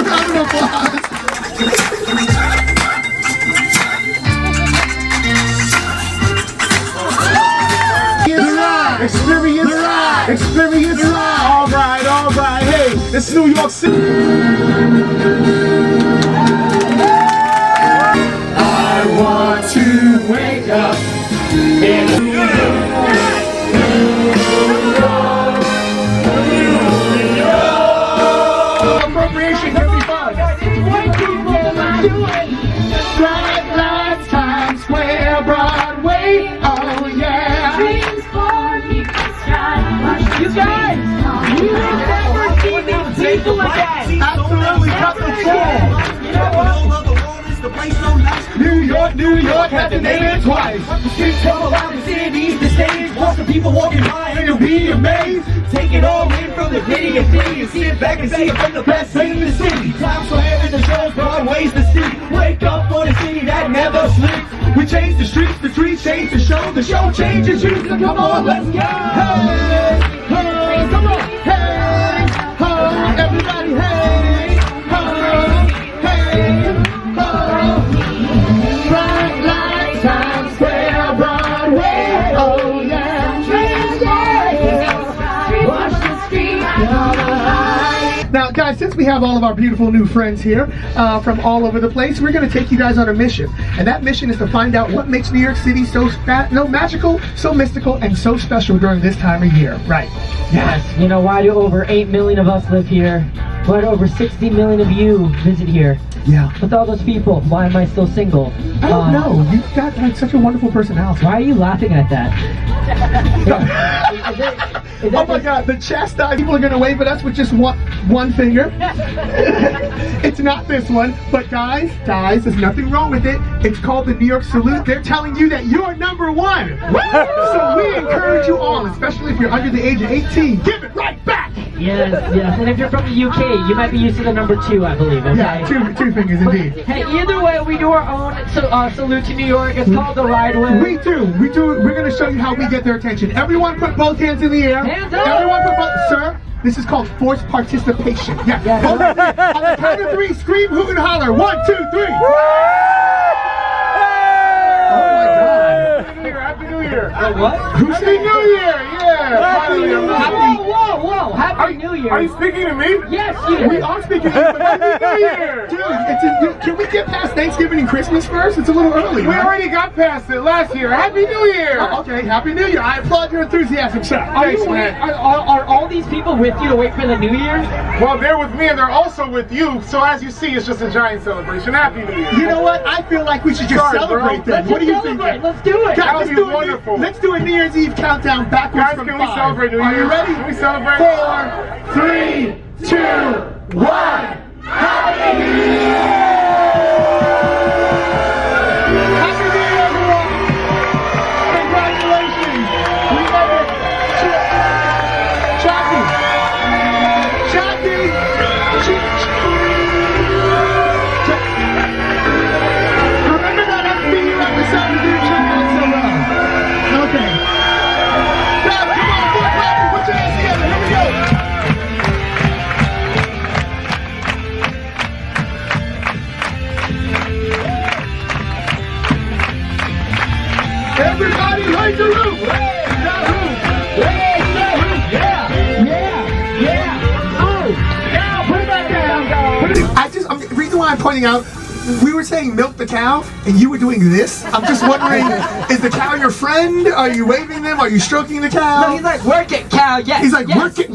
Round of applause. Experience, experience, all right, hey, it's New York City. I want to wake up in New York. Appropriation can be fun. White people are doing bright lights, Times Square, Broadway, oh yeah. You guys, we will never see these people again. Absolutely, cut the floor. You know what? New York, had to name it twice. The streets come around the cities, the stage. Watch the people walking by and you'll be amazed. Take it all in from the gritty and city and sit back and see it from the best thing in the city. Times Square is the show, Broadway's the city. Wake up for the city that never sleeps. We change the streets change the show changes you. So come on, let's go. Hey, hey, come on, hey, hey, everybody, hey, hey, hey, bright lights, Times Square, Broadway, oh yeah. Watch the street. Now, guys, since we have all of our beautiful new friends here from all over the place, we're going to take you guys on a mission. And that mission is to find out what makes New York City so magical, so mystical, and so special during this time of year. Right. Yes. You know, why do over 8 million of us live here? Why do over 60 million of you visit here? Yeah. With all those people, why am I still single? I don't know. You've got like such a wonderful personality. Why are you laughing at that? Is that oh my God, the chastised people are going to wave at us with just one finger. It's not this one, but guys, there's nothing wrong with it. It's called the New York Salute. They're telling you that you're number one. So we encourage you all, especially if you're under the age of 18, give it right back. Yes. And if you're from the UK, you might be used to the number 2, I believe. Okay? Yeah, two fingers indeed. Hey, either way, we do our own salute to New York. It's called the Ride With. We do. We're going to show you how we get their attention. Everyone put both hands in the air. Hands up. Everyone put both, sir. This is called forced participation. Yeah. On the count of 3, scream, hoot, and holler. 1, 2, 3. Happy New Year! What? Who said New Year? Yeah! Whoa! Happy New Year! Are you speaking to me? Yes, you. We are speaking to you, but Happy New Year! Dude, can we get past Thanksgiving and Christmas first? It's a little early, We right? already got past it last year. Happy New Year! Oh, okay, Happy New Year. I applaud your enthusiasm, sir. Are all these people with you to wait for the New Year? Well, they're with me and they're also with you. So as you see, it's just a giant celebration. Happy New Year! You know what? I feel like we should just celebrate then. What do you think? Let's do it. Guys, That'll be wonderful. Let's do a New Year's Eve countdown backwards Guys, from can 5. we celebrate New Year? Are you ready? Can we celebrate? 4, 3, 2, 1. Happy New Year! Happy New Year, everyone! Congratulations! We love it. Chucky! Remember that SBU episode we did check out so well? Okay. Now, come on, put your hands together. Here we go. Everybody raise the roof! Raise the roof! Raise the roof! Yeah! Oh! Now put it back down! The reason why I'm pointing out, we were saying milk the cow, and you were doing this. I'm just wondering, is the cow your friend? Are you waving them? Are you stroking the cow? No, he's like, work it, cow. Yes. He's like, work it,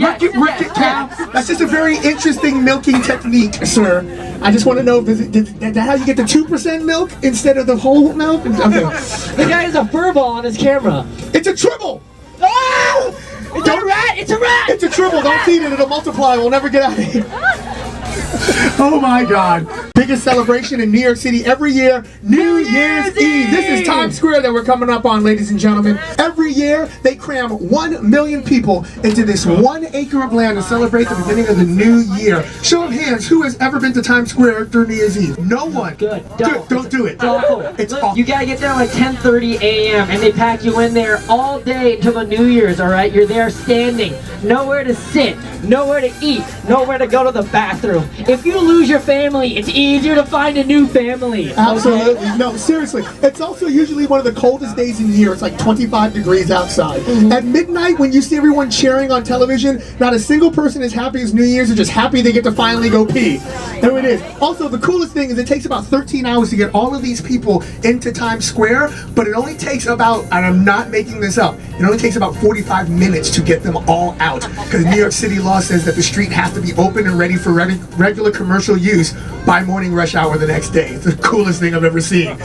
cow. That's just a very interesting milking technique, sir. I just want to know, is that how you get the 2% milk instead of the whole milk? Okay. The guy has a fur ball on his camera. It's a tribble! Oh! It's a rat! It's a rat! It's a tribble. Don't feed it. It'll multiply. We'll never get out of here. Oh my God. Biggest celebration in New York City every year, New Year's Eve. This is Times Square that we're coming up on, ladies and gentlemen. Every year, they cram 1 million people into this 1 acre of land to celebrate the beginning of the new year. Show of hands, who has ever been to Times Square during New Year's Eve? No one. Good. Don't do it. It's awful. It's Look, awful. you gotta get there like 10:30 a.m. and they pack you in there all day until the New Year's, alright? You're there standing, nowhere to sit, nowhere to eat, nowhere to go to the bathroom. If you lose your family, it's easier to find a new family. Absolutely. No, seriously. It's also usually one of the coldest days in the year. It's like 25 degrees outside. At midnight, when you see everyone cheering on television, not a single person is happy as New Year's. They're just happy they get to finally go pee. There it is. Also, the coolest thing is it takes about 13 hours to get all of these people into Times Square, but it only takes about, and I'm not making this up, it only takes about 45 minutes to get them all out, because New York City law says that the street has to be open and ready for regular commercial use by morning rush hour the next day. It's the coolest thing I've ever seen.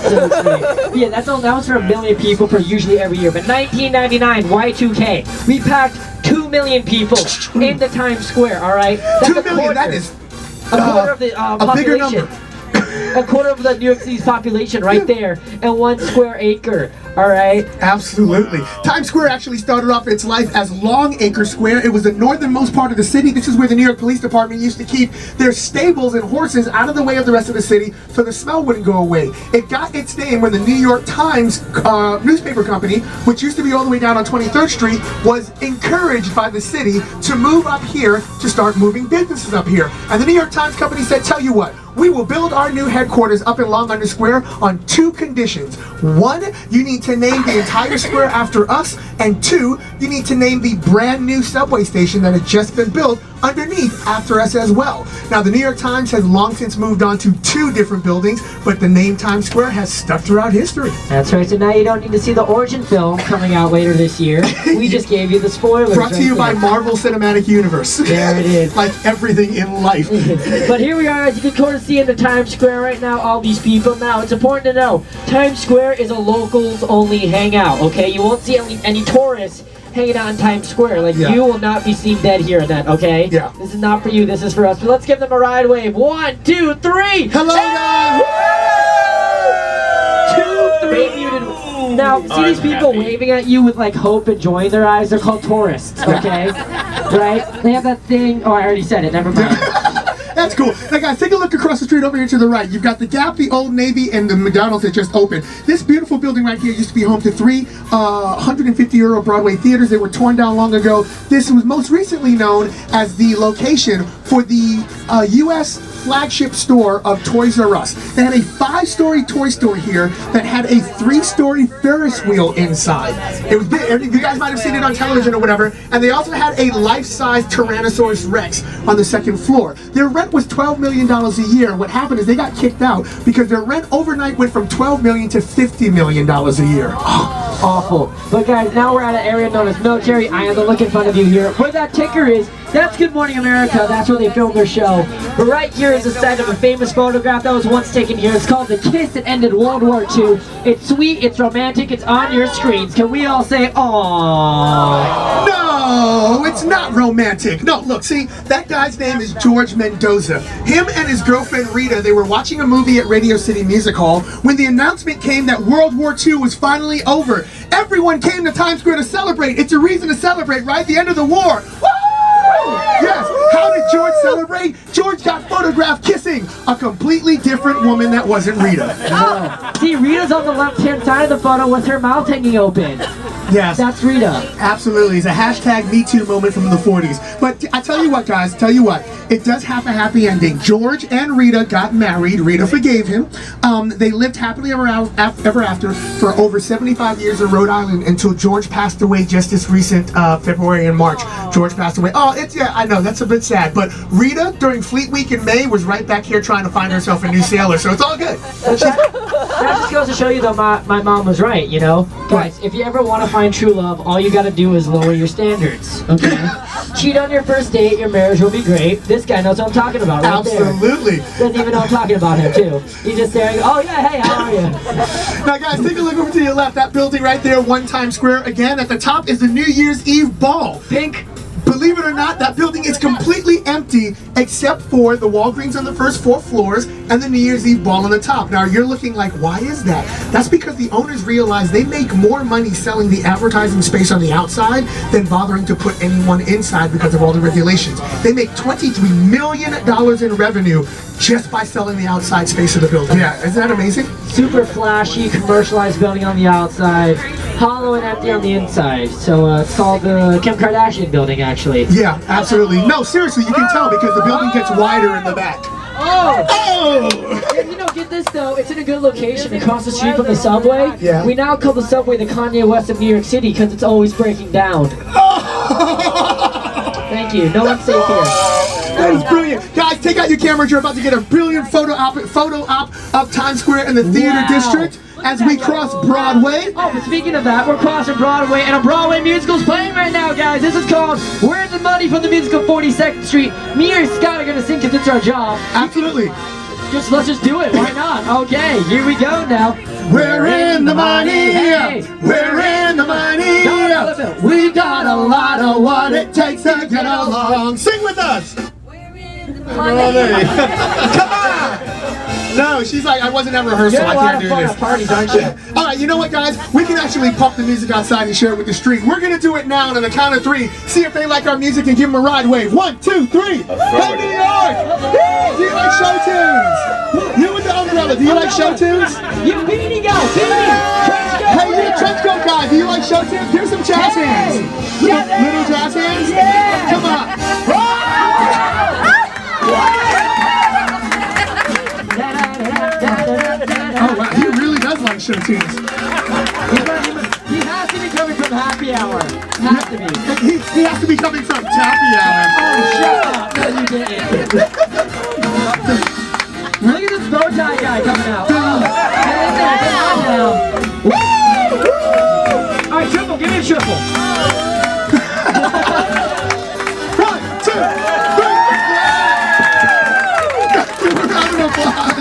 Yeah, that was for 1 million people for usually every year. But 1999, Y2K, we packed 2 million people into Times Square, alright? 2 million, that is a quarter of the a bigger population. number. A quarter of the New York City's population right there in 1 square acre, alright? Absolutely. Times Square actually started off its life as Long Acre Square. It was the northernmost part of the city. This is where the New York Police Department used to keep their stables and horses out of the way of the rest of the city so the smell wouldn't go away. It got its name when the New York Times newspaper company, which used to be all the way down on 23rd Street, was encouraged by the city to move up here to start moving businesses up here. And the New York Times company said, tell you what, we will build our new headquarters up in Long Island Square on 2 conditions. 1, you need to name the entire square after us, and 2, you need to name the brand new subway station that had just been built underneath after us as well. Now, the New York Times has long since moved on to 2 different buildings, but the name Times Square has stuck throughout history. That's right, so now you don't need to see the origin film coming out later this year. We just gave you the spoilers. Brought to you by Marvel Cinematic Universe. There it is. Like everything in life. But here we are, as you can sort of see in the Times Square right now, all these people. Now, it's important to know, Times Square is a locals-only hangout, okay? You won't see any tourists hanging out in Times Square. Like, you will not be seen dead here then, okay? Yeah. This is not for you, this is for us. But let's give them a ride wave. 1, 2, 3! Hello, guys! 2, 3 muted. Now, see these people waving at you with like hope and joy in their eyes? They're called tourists, okay? Right? They have that thing. Oh, I already said it. Never mind. That's cool. Now guys, take a look across the street over here to the right. You've got the Gap, the Old Navy, and the McDonald's that just opened. This beautiful building right here used to be home to 3 150-year-old Broadway theaters. They were torn down long ago. This was most recently known as the location for the U.S. flagship store of Toys R Us. They had a 5-story toy store here that had a 3-story Ferris wheel inside. It was big. You guys might have seen it on television or whatever. And they also had a life-size Tyrannosaurus Rex on the 2nd floor. Their rent was $12 million a year. What happened is they got kicked out because their rent overnight went from $12 million to $50 million a year. Oh, awful. But guys, now we're at an area known as Military Island. The look in front of you here. Where that ticker is, that's Good Morning America. That's where they filmed their show. But right here is the site of a famous photograph that was once taken here. It's called The Kiss That Ended World War II. It's sweet, it's romantic, it's on your screens. Can we all say, aww? No, it's not romantic. No, look, see, that guy's name is George Mendoza. Him and his girlfriend Rita, they were watching a movie at Radio City Music Hall when the announcement came that World War II was finally over. Everyone came to Times Square to celebrate. It's a reason to celebrate, right? The end of the war. Woo! Yes, how did George celebrate? George got photographed kissing a completely different woman that wasn't Rita. Oh. See, Rita's on the left-hand side of the photo with her mouth hanging open. Yes. That's Rita. Absolutely. It's a hashtag Me Too moment from the 40s. But I tell you what, guys, it does have a happy ending. George and Rita got married. Rita forgave him. They lived happily ever after for over 75 years in Rhode Island until George passed away just this recent February and March. George passed away. Oh, I know, that's a bit sad. But Rita, during Fleet Week in May, was right back here trying to find herself a new sailor, so it's all good. That just goes to show you that my mom was right, you know? Guys, if you ever want to find true love, all you gotta do is lower your standards, okay? Cheat on your first date, your marriage will be great. This guy knows what I'm talking about right Absolutely. there. Doesn't even know I'm talking about him, too. He's just there and oh yeah, hey, how are you? Now guys, take a look over to your left. That building right there, One Times Square. Again, at the top is the New Year's Eve ball. Pink. Believe it or not, that building is completely empty. empty except for the Walgreens on the first 4 floors and the New Year's Eve ball on the top. Now you're looking like, why is that? That's because the owners realize they make more money selling the advertising space on the outside than bothering to put anyone inside because of all the regulations. They make $23 million in revenue just by selling the outside space of the building. Yeah, isn't that amazing? Super flashy, commercialized building on the outside, hollow and empty on the inside. So it's called the Kim Kardashian building, actually. Yeah, absolutely. No, seriously, you can tell because the building gets wider in the back. Oh! And you know, get this though, it's in a good location across the street from the subway. Yeah. We now call the subway the Kanye West of New York City because it's always breaking down. Thank you. No one's safe here. That is brilliant. Guys, take out your cameras. You're about to get a brilliant photo op of Times Square and the theater district as we cross Broadway. Oh, but speaking of that, we're crossing Broadway, and a Broadway musical's playing right now, guys. This is called Where's the Money from the musical 42nd Street. Me and Scott are going to sing because it's our job. Absolutely. Let's just do it. Why not? Okay, here we go now. We're in the money. Hey. We're in the money. We got a lot of what it takes to get along. Sing with us. Money. Come on! No, she's like, I wasn't at rehearsal. You're I can't do a lot this. of fun at parties, aren't you? All right, you know what, guys? We can actually pump the music outside and share it with the street. We're gonna do it now, and on the count of 3, see if they like our music and give them a ride wave. 1, 2, 3. Hey, New York! Do you like show tunes? You with the umbrella, do you like show tunes? You beanie go, beanie! Trench coat! Hey, you trench coat guy, do you like show tunes? Here's some jazz hands. Little jazz hands? Yeah! Come on. Oh, wow, he really does like show tunes. He has to be coming from happy hour. Has to be. He has to be coming from Tappy Hour. Oh, shut up. No, you didn't. Look at this bow tie guy coming out. Woo! All right, triple. Give me a triple. 1, 2, 3. Round of applause.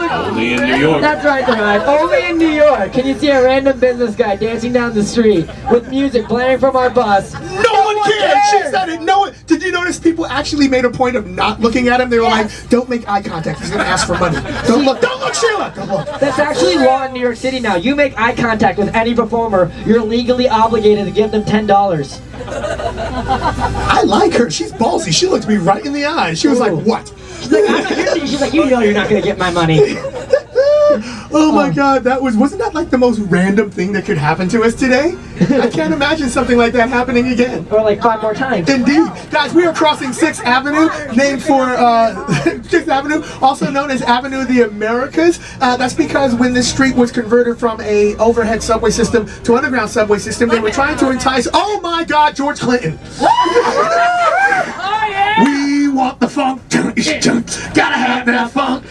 Only in New York. That's right, they're right. Only in New York can you see a random business guy dancing down the street with music blaring from our bus. No one cared. She said it. No one. Did you notice people actually made a point of not looking at him? They were like, "Don't make eye contact. He's gonna ask for money. Don't look. Don't look, Sheila. Don't look." That's actually law in New York City now. You make eye contact with any performer, you're legally obligated to give them $10. I like her. She's ballsy. She looked me right in the eye. She was like, "What?" She's like, I'm not your she's like, you know you're not gonna get my money. Oh my God, wasn't that like the most random thing that could happen to us today? I can't imagine something like that happening again. Or like 5 more times. Indeed. Guys, we are crossing 6th Avenue, named for 6th Avenue, also known as Avenue of the Americas. That's because when this street was converted from a overhead subway system to underground subway system, they were trying to entice, oh my God, George Clinton. Oh yeah! We want the funk, gotta have that funk.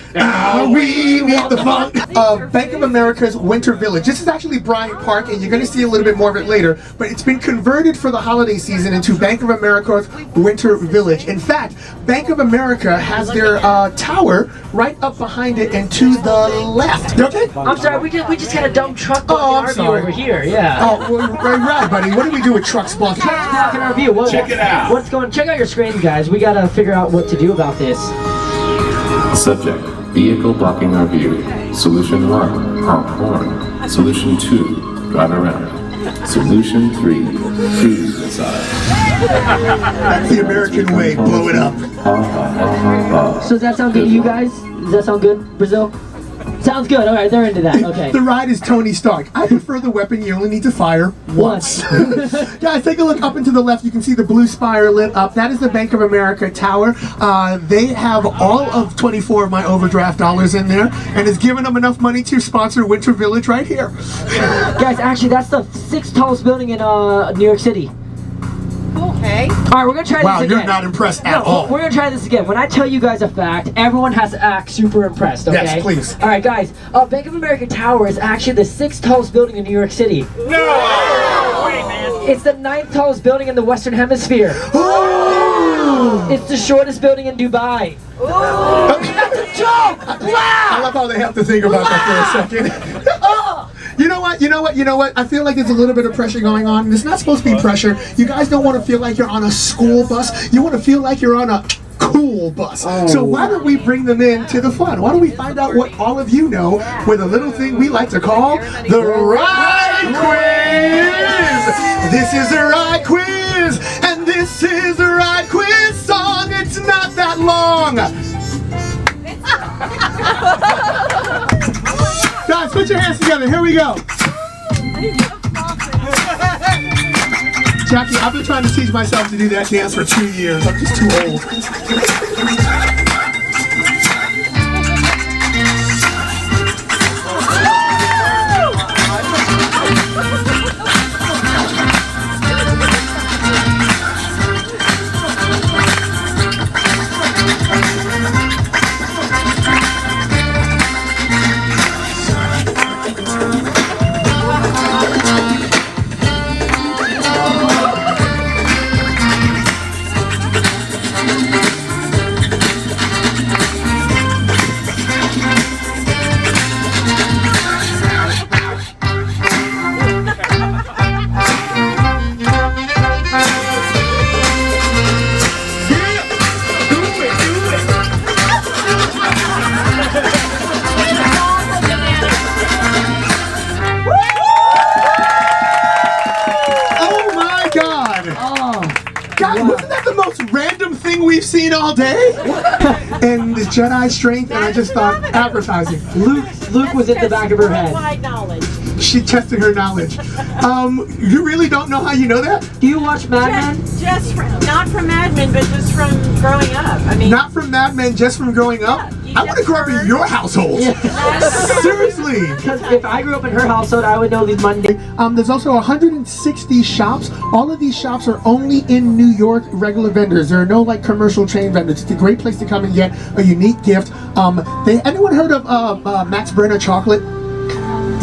We want the funk. Bank of America's Winter Village. This is actually Bryant Park, and you're going to see a little bit more of it later. But it's been converted for the holiday season into Bank of America's Winter Village. In fact, Bank of America has their tower right up behind it and to the left. Okay? I'm sorry, we just had a dumb truck Oh, blocking I'm our view sorry. over here. Yeah. Oh, well, right, buddy. What do we do with trucks blocking? Trucks blocking our view. Check it out. What's going? Check out your screens, guys. We gotta figure out what to do about this. Subject, vehicle blocking our view. Solution 1, honk horn. Solution 2, drive around. Solution 3, cruise to the side. That's the American way. Blow it up. Ha ha ha ha ha. So does that sound good to you guys? Does that sound good, Brazil? Sounds good. All right, they're into that. Okay. The ride is Tony Stark. I prefer the weapon you only need to fire once. Guys, take a look up and to the left. You can see the blue spire lit up. That is the Bank of America Tower. They have all of 24 of my overdraft dollars in there, and it's giving them enough money to sponsor Winter Village right here. Guys, actually, that's the 6th tallest building in New York City. Okay. All right, we're gonna try Wow, this again. you're not impressed at all. We're gonna try this again. When I tell you guys a fact, everyone has to act super impressed, okay? Yes, please. All right, guys. Bank of America Tower is actually the 6th tallest building in New York City. No! Wait, man. It's the 9th tallest building in the Western Hemisphere. Ooh! It's the shortest building in Dubai. That's a joke! Wow! I love how they have to think about that for a second. You know what? You know what? You know what? I feel like there's a little bit of pressure going on. It's not supposed to be pressure. You guys don't want to feel like you're on a school bus. You want to feel like you're on a cool bus. So why don't we bring them in to the fun? Why don't we find out what all of you know with a little thing we like to call the Ride Quiz. This is a Ride Quiz, and this is a Ride Quiz song. It's not that long. Guys, put your hands together. Here we go. Jackie, I've been trying to teach myself to do that dance for 2 years. I'm just too old. God, wasn't that the most random thing we've seen all day? And the Jedi strength, and I just thought advertising. Luke was at the back of her head. Applied knowledge. She tested her knowledge. You really don't know how you know that? Do you watch Mad Men? Not from Mad Men, but just from growing up. I mean, not from Mad Men, just from growing up? I want to grow up in your household. Yeah. Seriously. Because if I grew up in her household, I would know these Monday. There's also 160 shops. All of these shops are only in New York, regular vendors. There are no like commercial chain vendors. It's a great place to come and get a unique gift. Anyone heard of Max Brenner chocolate?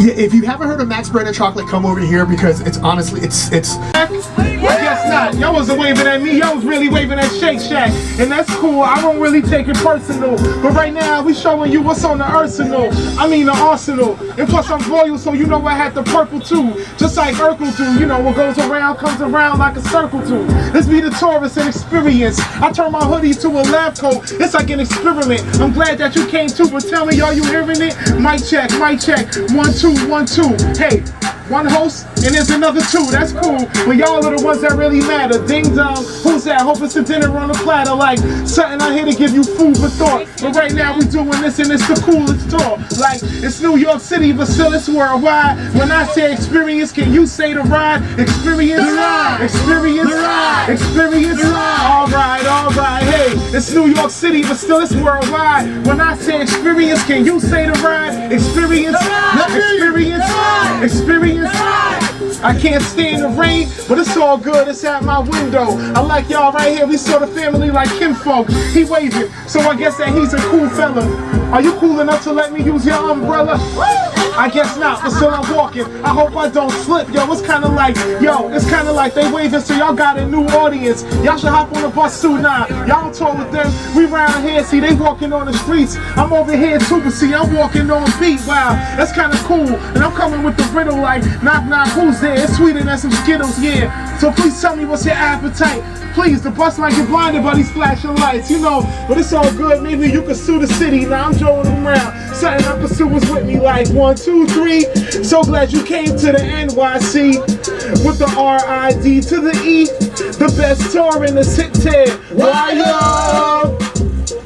Yeah, if you haven't heard of Max Brenner chocolate, come over here because it's honestly, it's. I guess not. Y'all wasn't waving at me. Y'all was really waving at Shake Shack. And that's cool. I won't really take it personal. But right now, we showing you what's on the arsenal. I mean the arsenal. And plus I'm royal, so you know I had the purple too. Just like Urkel do. You know what goes around comes around like a circle do. Let's be the tourist and experience. I turn my hoodie to a lab coat. It's like an experiment. I'm glad that you came too, but tell me, are you hearing it? Mic check, mic check. 1, 2, 1, 2. Hey. One host, and there's another 2, that's cool. But y'all are the ones that really matter. Ding dong, who's that? Hope it's a dinner on a platter. Like, something out here to give you food for thought. But right now we doing this and it's the coolest talk. Like, it's New York City, but still it's worldwide. When I say experience, can you say the ride? Experience the ride. Experience the ride. Experience the ride. Alright, hey, it's New York City, but still it's worldwide. When I say experience, can you say the ride? Experience. Experience. Experience. I can't stand the rain, but it's all good, it's at my window. I like y'all right here, we sort of family like kinfolk. He waving, so I guess that he's a cool fella. Are you cool enough to let me use your umbrella? I guess not, but still I'm walking. I hope I don't slip, yo. It's kind of like they waving, so y'all got a new audience. Y'all should hop on the bus too now. Y'all told with them, we round here, see they walking on the streets. I'm over here too, but see I'm walking on beat. Wow, that's kind of cool. And I'm coming with the riddle like, knock knock, who's there? It's sweeter than some Skittles, yeah. So please tell me what's your appetite. Please, the bus might get blinded by these flashing lights, you know, but it's all good. Maybe you can sue the city. Now I'm trolling around. Something I pursue was with me like 1, 2, 3. So glad you came to the NYC with the R-I-D to the E. The best tour in the city. Why yo?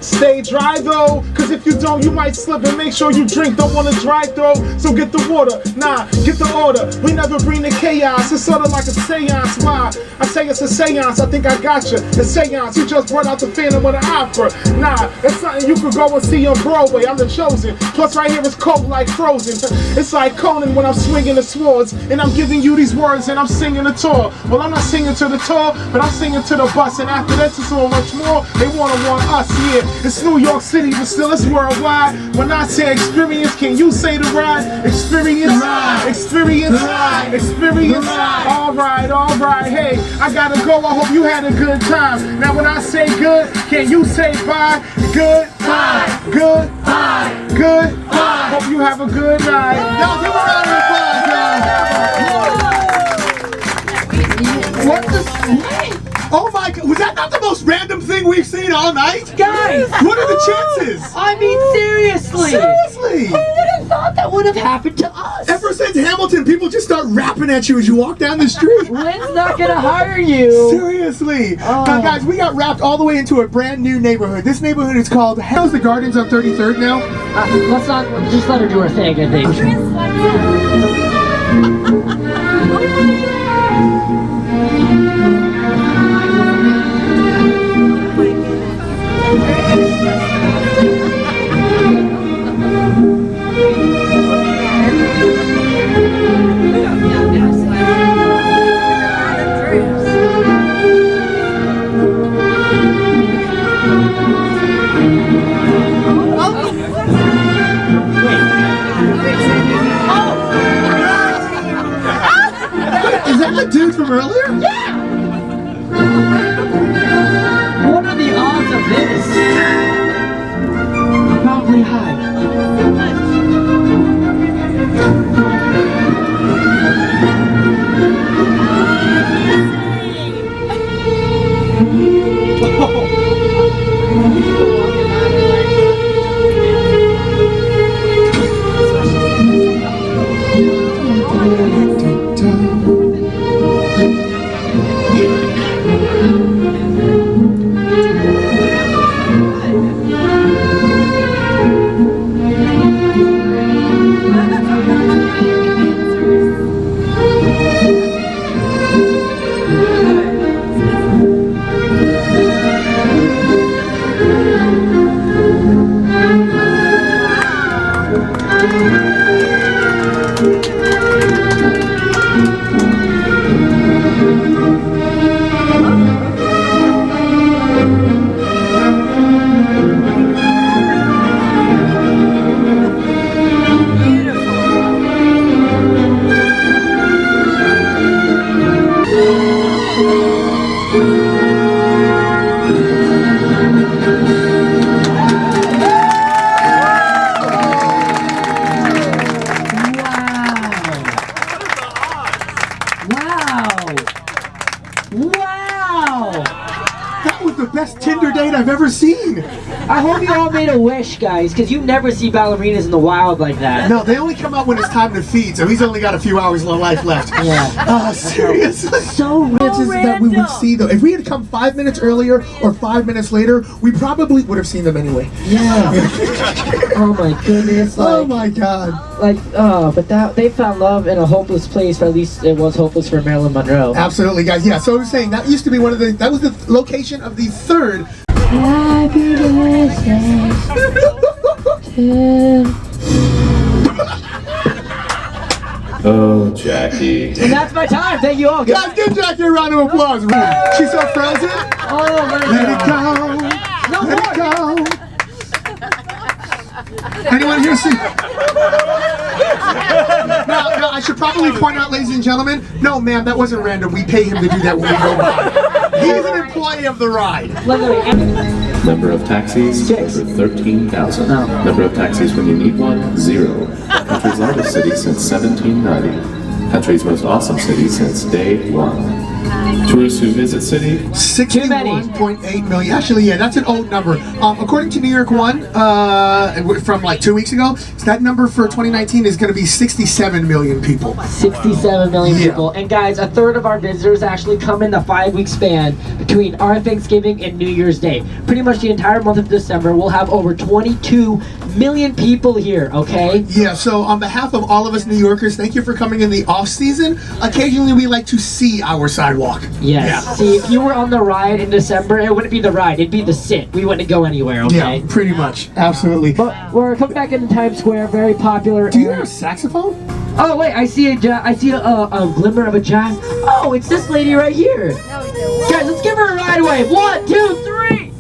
Stay dry though, cause if you don't, you might slip, and make sure you drink, don't wanna dry throw, so get the water, nah, get the order, we never bring the chaos, it's sorta like a seance, why? I say it's a seance, I think I got you, a seance, you just brought out the Phantom of the Opera, nah, it's something you could go and see on Broadway, I'm the chosen, plus right here it's cold like Frozen, it's like Conan when I'm swinging the swords, and I'm giving you these words, and I'm singing the tour, well I'm not singing to the tour, but I'm singing to the bus, and after that it's so much more, they want us, yeah. It's New York City, but still it's worldwide. When I say experience, can you say the ride? Experience, experience, experience. Alright, hey, I gotta go, I hope you had a good time. Now when I say good, can you say bye? Good, bye, good, bye, good, bye. Hope you have a good night. Y'all give a round of applause. Oh my God, was that not the most random thing we've seen all night? Guys! What are the chances? I mean, seriously! Seriously! Who would have thought that would have happened to us? Ever since Hamilton, people just start rapping at you as you walk down the street. Lynn's not gonna hire you. Seriously. Oh. Now, guys, we got wrapped all the way into a brand new neighborhood. This neighborhood is called How's the Gardens on 33rd now? Let's not, just let her do her thing, I think. Is that the dude from earlier? Yeah! What are the odds of this? Probably high. Best Tinder date I've ever seen. I hope you all made a wish, guys, because you never see ballerinas in the wild like that. No, they only come out when it's time to feed, so he's only got a few hours of life left. Yeah. Seriously? So chances that we would see though. If we had come 5 minutes earlier or 5 minutes later, we probably would have seen them anyway. Yeah. Oh my goodness. Oh my God. But they found love in a hopeless place, or at least it was hopeless for Marilyn Monroe. Absolutely, guys. Yeah, so I was saying, that used to be that was the location of the third. Happy birthday to... Oh, Jackie. And that's my time. Thank you all. Guys, give Jackie a round of applause. She's so frozen. Oh, let it go. No let more. it go. Anyone here see? Now, I should probably point out, ladies and gentlemen, no, ma'am, that wasn't random. We pay him to do that when we go by. He's an employee of the ride. Number of taxis, 6. over 13,000. No. Number of taxis when you need one, 0. Country's largest city since 1790. Country's most awesome city since day 1. Tourists who visit city, 61.8 million. Actually, yeah, that's an old number. According to New York One, from like 2 weeks ago, so that number for 2019 is going to be 67 million people. 67 million people. And guys, a third of our visitors actually come in the 5-week span between our Thanksgiving and New Year's Day. Pretty much the entire month of December, we'll have over 22 million people here, okay? Yeah, so on behalf of all of us New Yorkers, thank you for coming in the off season. Occasionally we like to see our sidewalk. Yes. Yeah. See, if you were on the ride in December, it wouldn't be the ride, it'd be the sit. We wouldn't go anywhere, okay? Yeah, pretty much. Absolutely. But we're coming back in Times Square, very popular. Do you have a saxophone? Oh wait, I see a glimmer of a jazz. Oh, it's this lady right here. Guys, let's give her a ride wave. 1, 2, 3.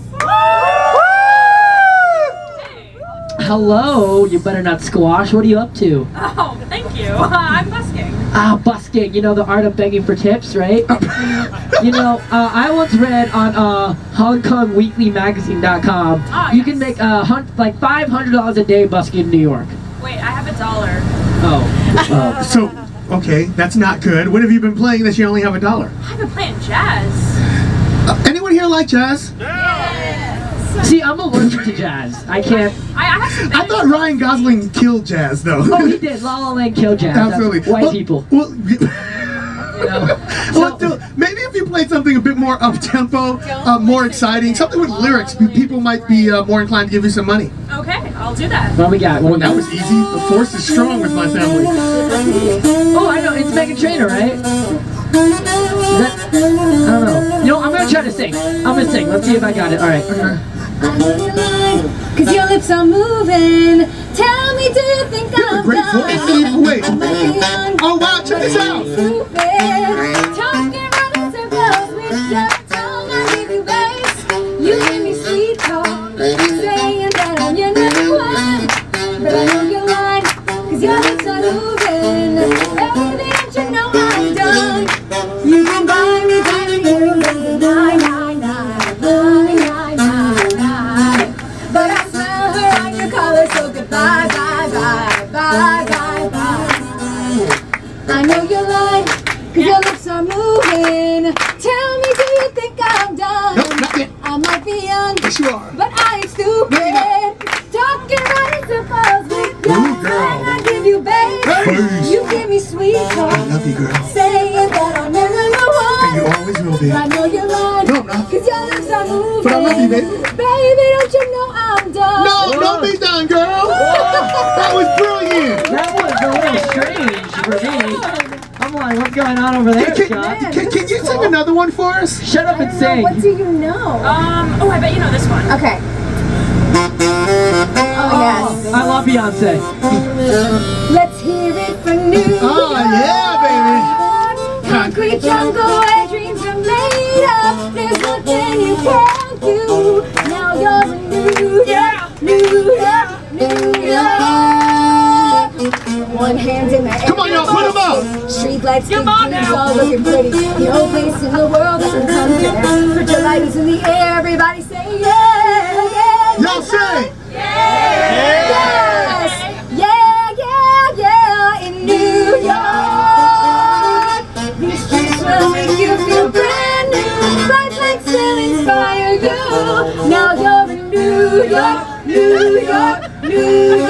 Hello, you better not squash. What are you up to? Oh, thank you. I'm busking. Ah, busking. You know the art of begging for tips, right? You know, I once read on HongKongWeeklyMagazine.com. Oh, you can make like $500 a day busking in New York. Wait, I have $1. Oh. So Okay, that's not good. What have you been playing that you only have $1? I've been playing jazz. Anyone here like jazz? See, I'm allergic to jazz. I can't. I have some I thought Ryan Gosling killed jazz, though. Oh, he did. La La Land killed jazz. Absolutely. That's white people. Well, You know? well, maybe if you played something a bit more up-tempo, more exciting, something with lyrics, people might be more inclined to give you some money. Okay, I'll do that. What we got? Well, that was easy. The force is strong with my family. Oh, I know. It's Megan Trainor, right? Is that, I don't know. You know, I'm gonna try to sing. I'm gonna sing. Let's see if I got it. All right. Cause your lips are moving. Tell me, do you think You have a I'm great done? voice. Wait. Oh, wow, check this out. Talking around in circles with your tongue, I give you bass. You give me sweet talk, saying that I'm your number one. But I know you're lying, cause your lips are moving. Baby, don't you know I'm done? You can buy me, nine, nine, nine, nine, nine, nine. But I smell her on your collar, so goodbye, bye, bye, bye, bye, bye. I know you're lying, cause your lips are moving. Tell me, do you think I'm done? Nope, not yet. I might be young, Yes, you are. but I ain't stupid. Talking right in circles with your Ooh, girl. tongue, I give you bass. Bass. You give me sweet talk, I love you, girl. saying that I'm your number And you one. always will be. But I know you're lying, No, I'm not. cause your lips are moving. But I love you, baby. Baby, don't you know I'm done? No, don't be done, girl. That was brilliant. That was a little strange for me. I'm like, what's going on over there, Scott? Can you sing another one for us? Shut up and sing. What do you know? Oh, I bet you know this one. Okay. Oh, yes. I love Beyonce. Let's hear it for new. Oh, yeah, Concrete jungle where dreams are made of. There's nothing you can't do. Now you're in New York, New York, New York. One hand in the air. Come on, y'all, put 'em up. Street lights, big Come on dreams, now. all looking pretty. The only place in the world that can compare. Put your lighters in the air, everybody say yeah, yeah. Y'all sing. Yes! Yeah, yeah, yeah, in New York. These streets will make you feel brand new. Bright lights will inspire you. Now you're in New York, New York, New York.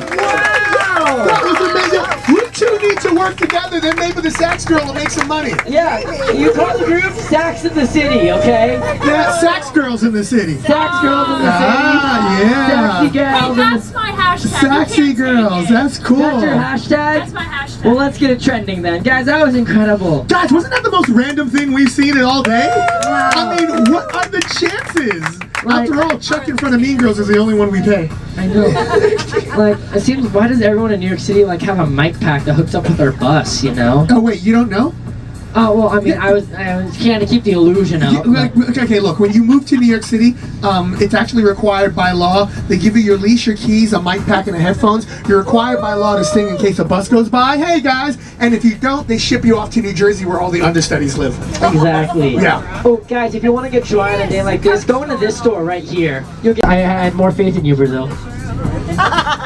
That was amazing. We two need to work together. Then maybe the sax girl will make some money. Yeah, you call the group Sax in the City, okay? Yeah, sax girls in the city. Sax girls in the city. Ah, yeah. Sexy girls in the That's my hashtag. Sexy You can't girls. take it. That's cool. That's your hashtag? That's my hashtag. Well, let's get it trending then. Guys, that was incredible. Guys, wasn't that the most random thing we've seen in all day? I mean, what are the chances? Like- After all, Chuck in front of Mean Girls is the only one we pay. I know. Like, it seems, why does everyone in New York City, like, have a mic pack that hooks up with their bus, you know? Oh, wait, you don't know? Oh, well, I mean, I was trying to keep the illusion out. Okay, look, when you move to New York City, it's actually required by law. They give you your leash, your keys, a mic pack, and a headphones. You're required by law to sing in case a bus goes by. Hey, guys! And if you don't, they ship you off to New Jersey where all the understudies live. Exactly. Yeah. Oh, guys, if you want to get dry on a day like this, go into this store right here. You'll get. I had more faith in you, Brazil.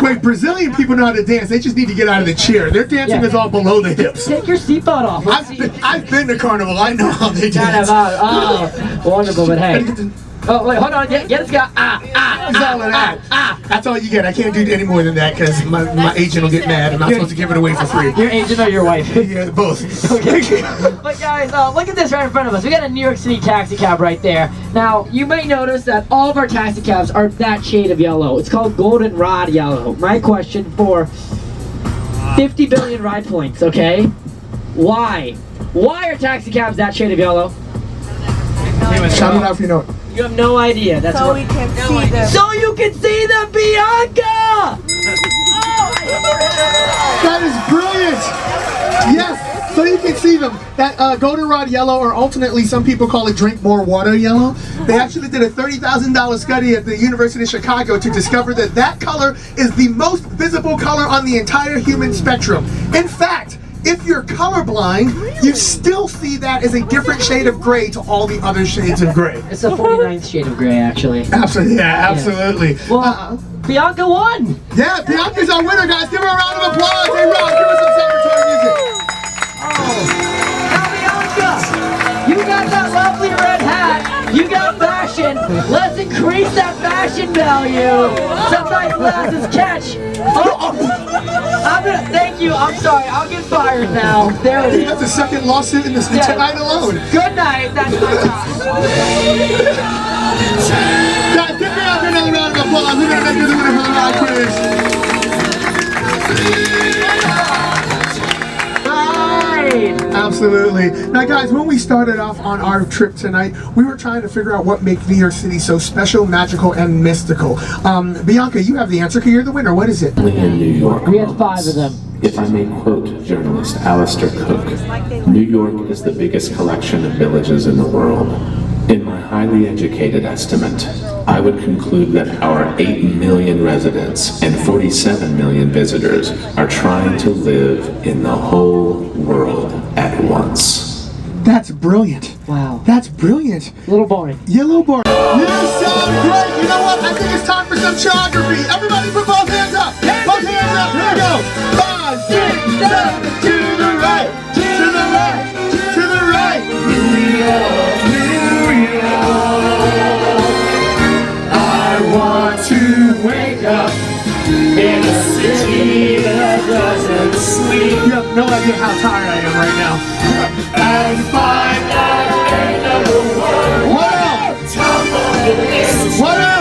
Wait, Brazilian people know how to dance. They just need to get out of the chair. Their dancing Yeah. is all below the hips. Take your seatbelt off. Let's see. I've been to Carnival. I know how they Not dance. about. Oh, wonderful, but hey. Oh, wait, hold on. Get it, Scott. It's all of that. That's all you get. I can't do any more than that because my agent will get mad. I'm not supposed to give it away for free. Your agent or your wife? Yeah, both. But guys, look at this right in front of us. We got a New York City taxi cab right there. Now, you might notice that all of our taxi cabs are that shade of yellow. It's called goldenrod yellow. My question for 50 billion ride points, okay? Why? Why are taxi cabs that shade of yellow? Shout it out if you know it. You have no idea. That's So what. we can see them. So you can see the Bianca! That is brilliant. Yes, so you can see them. That goldenrod yellow, or alternately some people call it drink more water yellow. They actually did a $30,000 study at the University of Chicago to discover that that color is the most visible color on the entire human spectrum. In fact, if you're colorblind, you still see that as a different shade of gray to all the other shades of gray. It's the 49th shade of gray, actually. Absolutely, yeah, absolutely. Well, Bianca won! Yeah, Bianca's our winner, guys. Give her a round of applause. Hey, Rob, give us some celebratory music. Now, Bianca, you got that lovely red hat. You got fashion. Let's increase that fashion value. Some nice glasses catch. Thank you. I'm sorry. I'll get fired now. There it is. That's the second lawsuit in this tonight alone. Good night. That's my time. Guys, give Bianca another round of applause. We're gonna make her the winner for the ride quiz. Absolutely. Now guys, when we started off on our trip tonight, we were trying to figure out what makes New York City so special, magical, and mystical. Bianca, you have the answer because you're the winner. What is it? Only in New York. We had 5 of them. If I may quote journalist Alistair Cook, New York is the biggest collection of villages in the world. In my highly educated estimate, I would conclude that our 8 million residents and 47 million visitors are trying to live in the whole world at once. That's brilliant. Wow. That's brilliant. Little boring. Yellow bar. You sound great. You know what? I think it's time for some geography. Everybody put both hands up. Both hands up. Here we go. 5, 6, 7, to the right. To the left. To the right. New York, New York. I want to wake up in a city that doesn't sleep. You have no idea how tired I am right now. And find out ain't number one. What up? Top of the list. What up?